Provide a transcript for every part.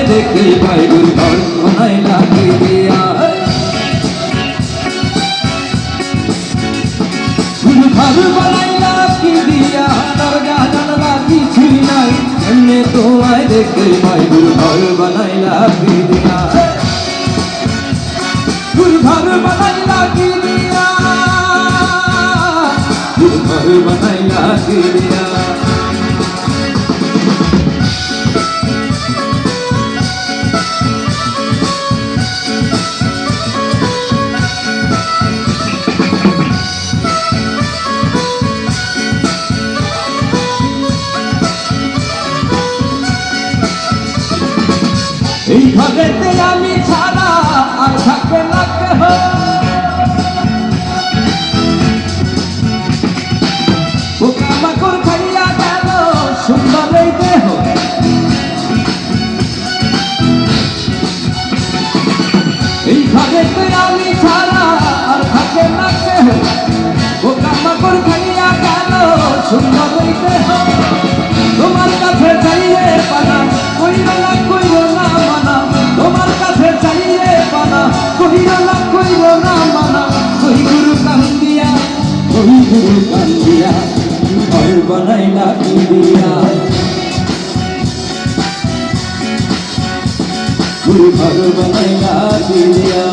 দেখি ভাই গুরু ঘর বানাইলা কি দিয়া গুরু ঘর বানাইলা কি দিয়া দরজা জানলা কিছুই নাই এমনি তোমায় দেখি ভাই গুরু ঘর বানাইলা কি দিয়া গুরু ঘর বানাইলা কি দিয়া গুরু ঘর বানাইলা কি দিয়া এই ঘরেতে আমি ছাড়া আর থাকে না কেহ পোকামাকড় খাইয়া গেল সুন্দর এই দেহ এই ঘরেতে আমি ছাড়া আর থাকে না কেহ পোকামাকড় খাইয়া গেল সুন্দর এই দেহ তোমার কাছে চাইলে পানা কইরো না মানা তোমার কাছে চাইলে পানা কইরো না মানা কই গুরু কান্দিয়া ঘর বানাইলা কি দিয়া গুরু ঘর বানাইলা কি দিয়া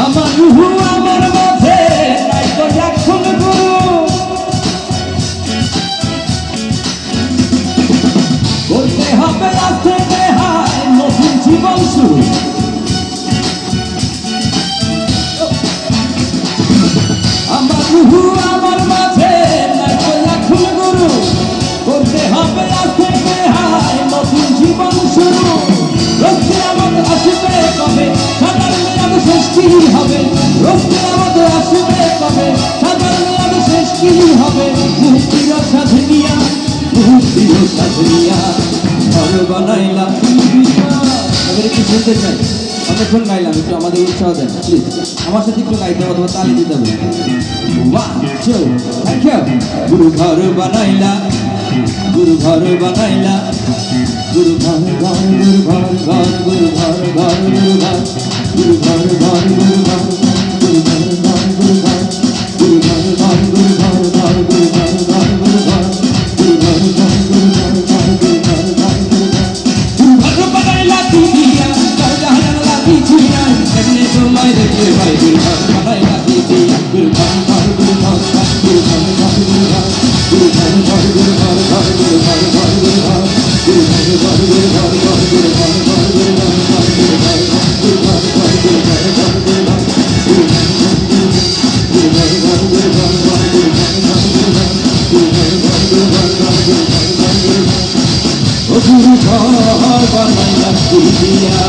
আমার রুহু আমার মাঝে নাই তো এখন গুরু করতে হবে আস্তে দেহায় নতুন জীবন শুরু আমার রুহু আমার মাঝে নাই তো এখন গুরু করতে হবে আস্তে দেহায় নতুন জীবন শুরু রক্তে আমাদের আসবে কবে সাদার মেয়াদ শেষ কি হবে রক্তে আমাদের আসবে কবে সাদার মেয়াদ শেষ কি হবে মুক্তির সাথে নিয়া ঘর বানাইলা এবার একটু শুনতে চাই অনেকক্ষণ গাইলাম একটু আমাদের উৎসাহ দেন প্লিজ আমার সাথে একটু গাইতে হবে অথবা তালি দিতে হবে গুরু ঘর বানাইলা গুরু ঘর বানাইলা গুরু ঘর ঘর গুরু ঘর ঘর গুরু ঘর ঘর গুরু ঘর গুরু ঘর ঘর গুরু ঘর গুরু ঘর ঘর গুরু ঘর গুরু ঘর ঘর গুরু ঘর ঘর গুরু ঘর ঘর গুরু ঘর গুরু ঘর ঘর গুরু ঘর ঘর গুরু ঘর ঘর গুরু ঘর গুরু ঘর বানাইলা কি দিয়া দরজা জানলা কিছুই নাই এমনি তোমায় দেখে ভাই গুরু ঘর বানাইলা কি দিয়া গুরু ঘর ঘর গুরু ঘর ঘর গুরু ঘর ঘর গুরু ঘর গুরু ঘর ঘর গুরু ঘর ঘর গুরু ঘর ঘর গুরু ঘর গুরু ঘর বানাইলা কি দিয়া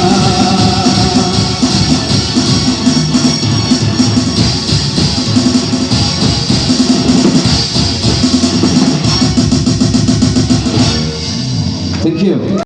Thank you.